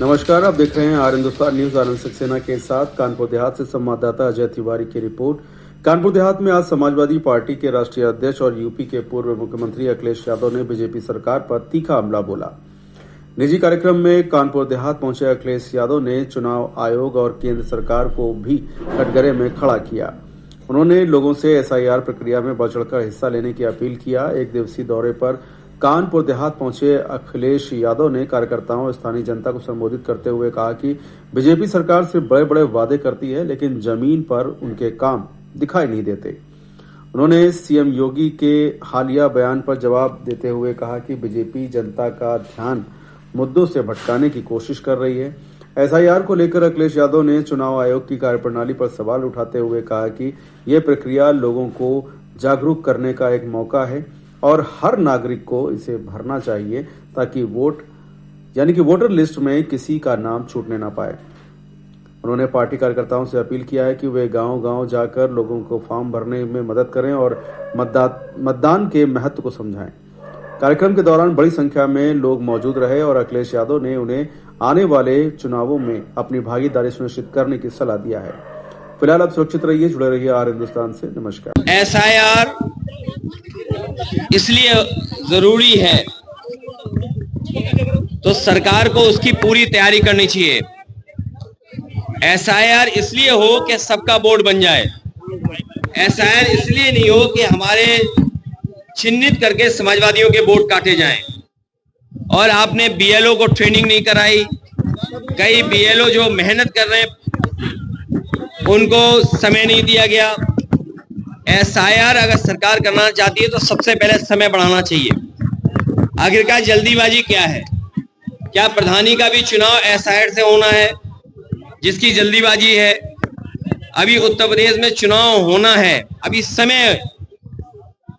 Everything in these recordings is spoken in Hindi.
नमस्कार, आप देख रहे हैं आर हिंदुस्तान न्यूज। आनंद सक्सेना के साथ कानपुर देहात से संवाददाता अजय तिवारी की रिपोर्ट। कानपुर देहात में आज समाजवादी पार्टी के राष्ट्रीय अध्यक्ष और यूपी के पूर्व मुख्यमंत्री अखिलेश यादव ने बीजेपी सरकार पर तीखा हमला बोला। निजी कार्यक्रम में कानपुर देहात पहुंचे अखिलेश यादव ने चुनाव आयोग और केंद्र सरकार को भी कटघरे में खड़ा किया। उन्होंने लोगों से एसआईआर प्रक्रिया में बढ़ चढ़कर हिस्सा लेने की अपील किया। एक दिवसीय दौरे पर कानपुर देहात पहुंचे अखिलेश यादव ने कार्यकर्ताओं और स्थानीय जनता को संबोधित करते हुए कहा कि बीजेपी सरकार सिर्फ बड़े बड़े वादे करती है, लेकिन जमीन पर उनके काम दिखाई नहीं देते। उन्होंने सीएम योगी के हालिया बयान पर जवाब देते हुए कहा कि बीजेपी जनता का ध्यान मुद्दों से भटकाने की कोशिश कर रही है। एसआईआर को लेकर अखिलेश यादव ने चुनाव आयोग की कार्यप्रणाली पर सवाल उठाते हुए कहा कि यह प्रक्रिया लोगों को जागरूक करने का एक मौका है और हर नागरिक को इसे भरना चाहिए ताकि वोटर लिस्ट में किसी का नाम छूटने ना पाए। उन्होंने पार्टी कार्यकर्ताओं से अपील किया है कि वे गांव-गांव जाकर लोगों को फॉर्म भरने में मदद करें और मतदान के महत्व को समझाएं। कार्यक्रम के दौरान बड़ी संख्या में लोग मौजूद रहे और अखिलेश यादव ने उन्हें आने वाले चुनावों में अपनी भागीदारी सुनिश्चित करने की सलाह दिया है। फिलहाल आप सुरक्षित रहिए, जुड़े रहिए आर हिंदुस्तान से। नमस्कार। एसआईआर इसलिए जरूरी है तो सरकार को उसकी पूरी तैयारी करनी चाहिए। एसआईआर इसलिए हो कि सबका वोट बन जाए। एसआईआर इसलिए नहीं हो कि हमारे चिन्हित करके समाजवादियों के वोट काटे जाएं। और आपने बीएलओ को ट्रेनिंग नहीं कराई। कई बीएलओ जो मेहनत कर रहे हैं उनको समय नहीं दिया गया। एसआईआर अगर सरकार करना चाहती है तो सबसे पहले समय बढ़ाना चाहिए। आखिरकार जल्दीबाजी क्या है? क्या प्रधानी का भी चुनाव एसआईआर से होना है जिसकी जल्दीबाजी है? अभी उत्तर प्रदेश में चुनाव होना है, अभी समय,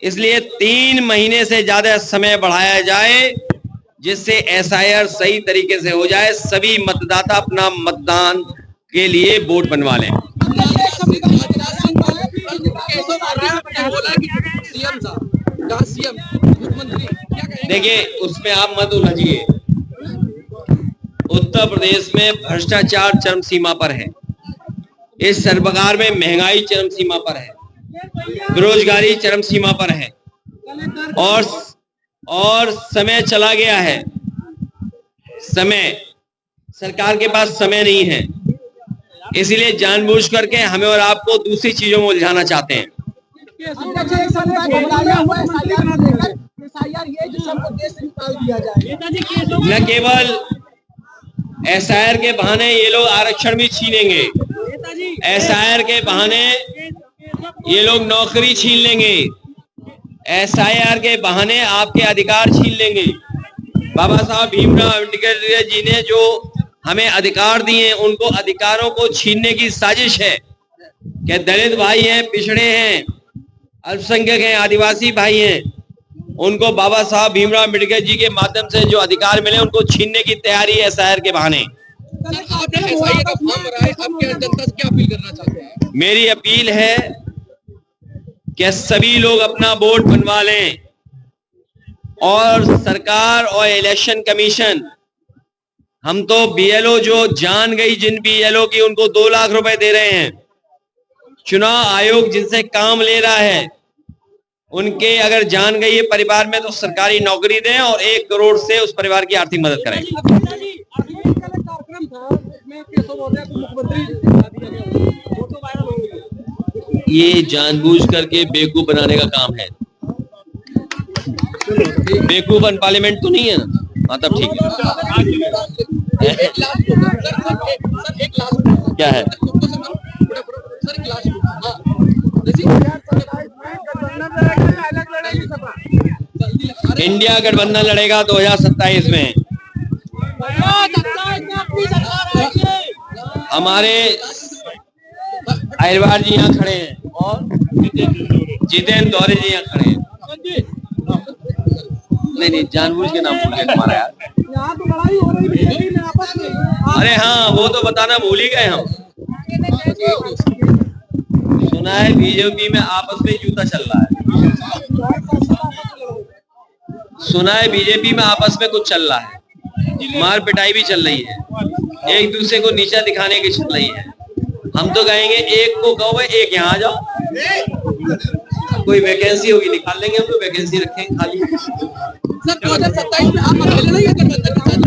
इसलिए 3 महीने से ज्यादा समय बढ़ाया जाए जिससे एसआईआर सही तरीके से हो जाए, सभी मतदाता अपना मतदान के लिए वोट बनवा लें। देखिए, उसमें आप मत उलझिए। उत्तर प्रदेश में भ्रष्टाचार चरम सीमा पर है। इस सरकार में महंगाई चरम सीमा पर है, बेरोजगारी चरम सीमा पर है और समय चला गया है। सरकार के पास समय नहीं है, इसीलिए जानबूझ करके हमें और आपको दूसरी चीजों में उलझाना चाहते हैं। न केवल एसआईआर के बहाने ये लोग आरक्षण भी छीनेंगे, एसआईआर के बहाने ये लोग नौकरी छीन लेंगे, एसआईआर के बहाने आपके अधिकार छीन लेंगे। बाबा साहब भीमराव अम्बेडकर जी ने जो हमें अधिकार दिए, उनको अधिकारों को छीनने की साजिश है। क्या दलित भाई हैं, पिछड़े हैं, अल्पसंख्यक हैं, आदिवासी भाई हैं, उनको बाबा साहब भीमराव अम्बेडकर जी के माध्यम से जो अधिकार मिले उनको छीनने की तैयारी है एसआईआर के बहाने। मेरी अपील है कि सभी लोग अपना वोट बनवा लें और सरकार और इलेक्शन कमीशन, हम तो बीएलओ जो जान गई जिन बीएलओ की, उनको 2 लाख रुपए दे रहे हैं। चुनाव आयोग जिनसे काम ले रहा है उनके अगर जान गई है परिवार में तो सरकारी नौकरी दें और 1 करोड़ से उस परिवार की आर्थिक मदद करें। ये जानबूझ करके बेवकूफ बनाने का काम है। बेवकूफ पार्लियामेंट तो नहीं है ना? हाँ, तब ठीक है। क्या है? इंडिया गठबंधन लड़ेगा 2027 में। हमारे अहिरवार जी यहाँ खड़े हैं और जितेंद्र दौरे जी यहाँ खड़े हैं। नहीं, जानबूझ के नाम भूल गए तुम्हारा यार। अरे हाँ, वो तो बताना भूल ही गए हम। सुना है बीजेपी में आपस में जूता चल रहा है। सुना है बीजेपी में आपस में कुछ चल रहा है। मार पिटाई भी चल रही है, एक दूसरे को नीचा दिखाने की चल रही है। हम तो कहेंगे एक को कहो भाई एक यहाँ आ जाओ, कोई वैकेंसी होगी निकाल लेंगे, हम तो वैकेंसी रखेंगे खाली। सर 2027 में आप अकेले नहीं है गठबंधन के साथ?